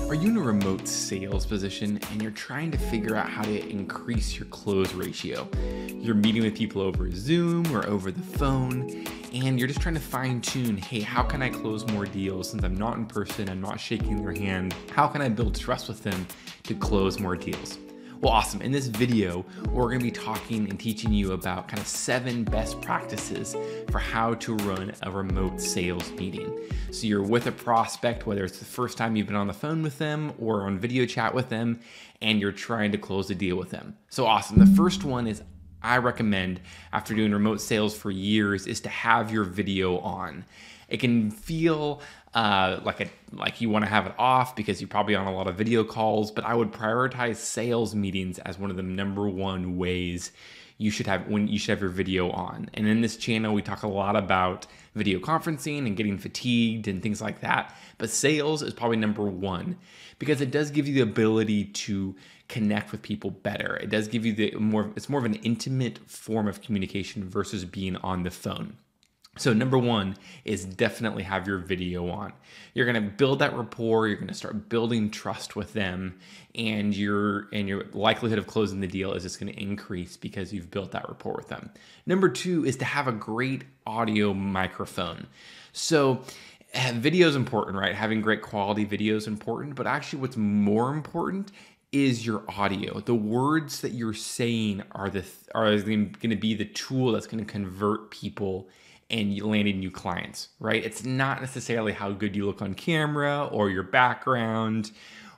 Are you in a remote sales position and you're trying to figure out how to increase your close ratio? You're meeting with people over Zoom or over the phone, and you're just trying to fine tune, hey, how can I close more deals since I'm not in person, I'm not shaking their hand? How can I build trust with them to close more deals? Well, awesome. In this video, we're going to be talking and teaching you about kind of 7 best practices for how to run a remote sales meeting. So you're with a prospect, whether it's the first time you've been on the phone with them or on video chat with them, and you're trying to close a deal with them. So awesome. The first one is I recommend, after doing remote sales for years, is to have your video on. It can feel like you want to have it off because you're probably on a lot of video calls, but I would prioritize sales meetings as one of the number one ways you should have your video on. And in this channel, we talk a lot about video conferencing and getting fatigued and things like that. But sales is probably number one because it does give you the ability to connect with people better. It does give you it's more of an intimate form of communication versus being on the phone. So number one is definitely have your video on. You're going to build that rapport. You're going to start building trust with them, and your likelihood of closing the deal is just going to increase because you've built that rapport with them. Number two is to have a great audio microphone. So video is important, right? Having great quality video is important, but actually what's more important is your audio. The words that you're saying are going to be the tool that's going to convert people and you landing new clients, right? It's not necessarily how good you look on camera or your background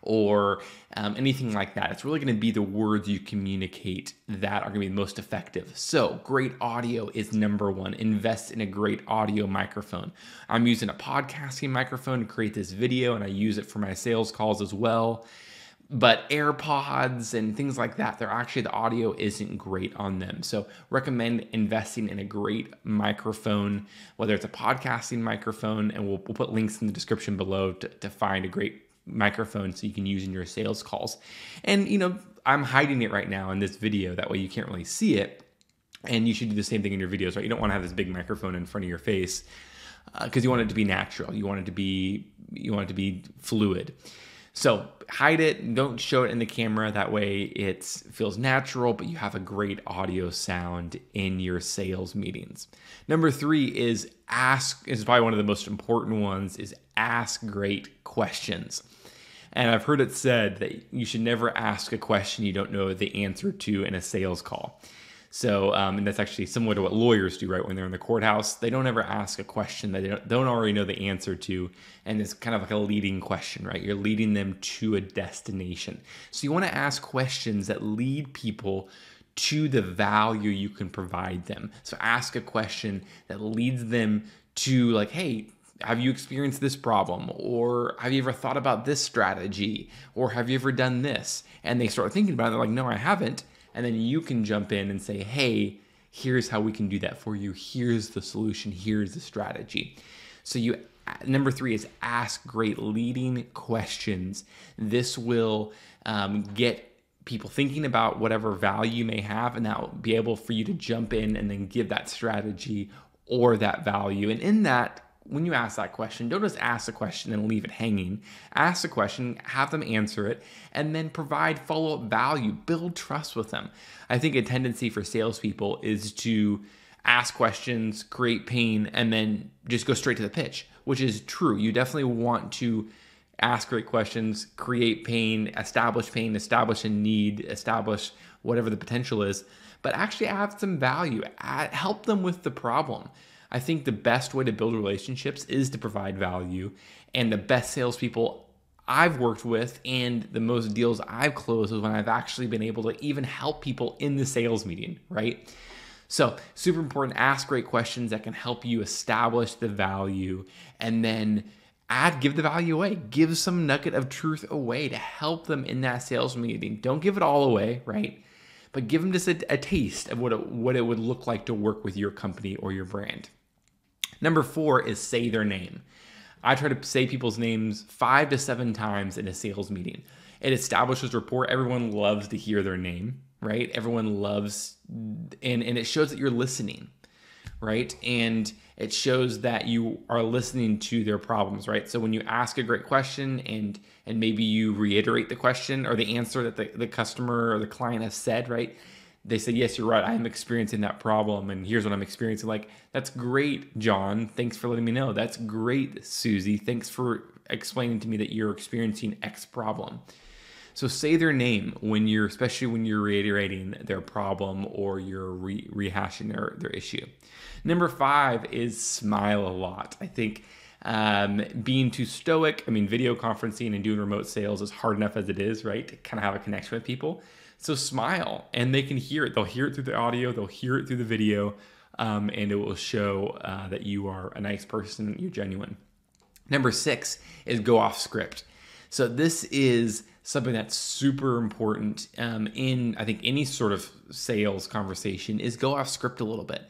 or anything like that. It's really going to be the words you communicate that are going to be the most effective. So great audio is number one. Invest in a great audio microphone. I'm using a podcasting microphone to create this video, and I use it for my sales calls as well. But AirPods and things like that, the audio isn't great on them. So recommend investing in a great microphone, whether it's a podcasting microphone, and we'll put links in the description below to find a great microphone so you can use in your sales calls. And I'm hiding it right now in this video, that way you can't really see it. And you should do the same thing in your videos, right? You don't want to have this big microphone in front of your face because you want it to be natural. You want it to be fluid. So hide it, don't show it in the camera. That way it feels natural, but you have a great audio sound in your sales meetings. Number 3 is probably one of the most important ones, is ask great questions. And I've heard it said that you should never ask a question you don't know the answer to in a sales call. So, and that's actually similar to what lawyers do, right? When they're in the courthouse, they don't ever ask a question that they don't already know the answer to. And it's kind of like a leading question, right? You're leading them to a destination. So you want to ask questions that lead people to the value you can provide them. So ask a question that leads them to like, hey, have you experienced this problem? Or have you ever thought about this strategy? Or have you ever done this? And they start thinking about it. They're like, no, I haven't. And then you can jump in and say, hey, here's how we can do that for you. Here's the solution. Here's the strategy. So number 3 is ask great leading questions. This will get people thinking about whatever value you may have, and that will be able for you to jump in and then give that strategy or that value. And in that, when you ask that question, don't just ask the question and leave it hanging. Ask the question, have them answer it, and then provide follow-up value. Build trust with them. I think a tendency for salespeople is to ask questions, create pain, and then just go straight to the pitch, which is true. You definitely want to ask great questions, create pain, establish a need, establish whatever the potential is, but actually add some value. Help them with the problem. I think the best way to build relationships is to provide value, and the best salespeople I've worked with and the most deals I've closed is when I've actually been able to even help people in the sales meeting, right? So super important, ask great questions that can help you establish the value, and then give the value away. Give some nugget of truth away to help them in that sales meeting. Don't give it all away, right? But give them just a taste of what it would look like to work with your company or your brand. Number 4 is say their name. I try to say people's names 5 to 7 times in a sales meeting. It establishes rapport. Everyone loves to hear their name, right? Everyone loves, and it shows that you're listening, right? And it shows that you are listening to their problems, right? So when you ask a great question and and maybe you reiterate the question or the answer that the customer or the client has said, right? They said, yes, you're right, I'm experiencing that problem, and here's what I'm experiencing. Like, that's great, John. Thanks for letting me know. That's great, Susie. Thanks for explaining to me that you're experiencing X problem. So say their name especially when you're reiterating their problem or you're rehashing their issue. Number 5 is smile a lot. I think being too stoic, video conferencing and doing remote sales is hard enough as it is, right? To kind of have a connection with people. So smile, and they can hear it. They'll hear it through the audio, they'll hear it through the video, and it will show that you are a nice person, you're genuine. Number 6 is go off script. So this is something that's super important in, I think, any sort of sales conversation is go off script a little bit.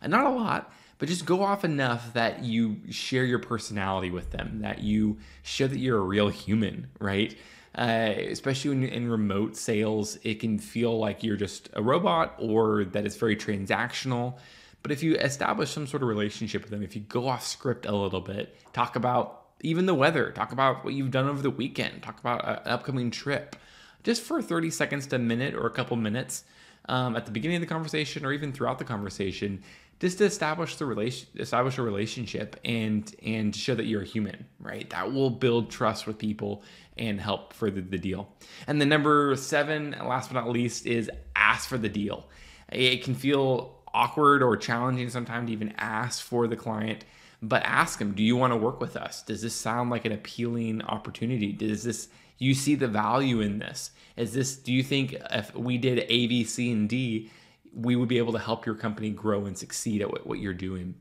And not a lot, but just go off enough that you share your personality with them, that you show that you're a real human, right? Especially when in remote sales, it can feel like you're just a robot or that it's very transactional. But if you establish some sort of relationship with them, if you go off script a little bit, talk about even the weather, talk about what you've done over the weekend, talk about an upcoming trip, just for 30 seconds to a minute or a couple minutes at the beginning of the conversation or even throughout the conversation, just to establish a relationship and show that you're a human, right? That will build trust with people and help further the deal. And the number 7, last but not least, is ask for the deal. It can feel awkward or challenging sometimes to even ask for the client, but ask them, do you want to work with us? Does this sound like an appealing opportunity? You see the value in this? Do you think if we did A, B, C, and D, we would be able to help your company grow and succeed at what you're doing?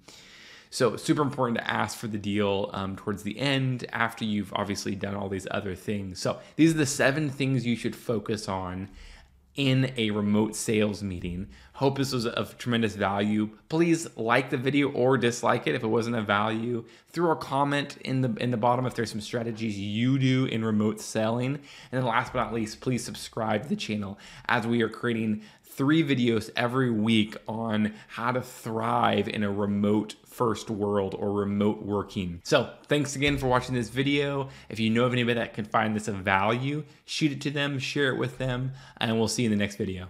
So super important to ask for the deal towards the end after you've obviously done all these other things. So these are the 7 things you should focus on in a remote sales meeting. Hope this was of tremendous value. Please like the video or dislike it if it wasn't of value. Throw a comment in the bottom if there's some strategies you do in remote selling. And then last but not least, please subscribe to the channel as we are creating 3 videos every week on how to thrive in a remote first world or remote working. So thanks again for watching this video. If you know of anybody that can find this of value, shoot it to them, share it with them, and we'll see you in the next video.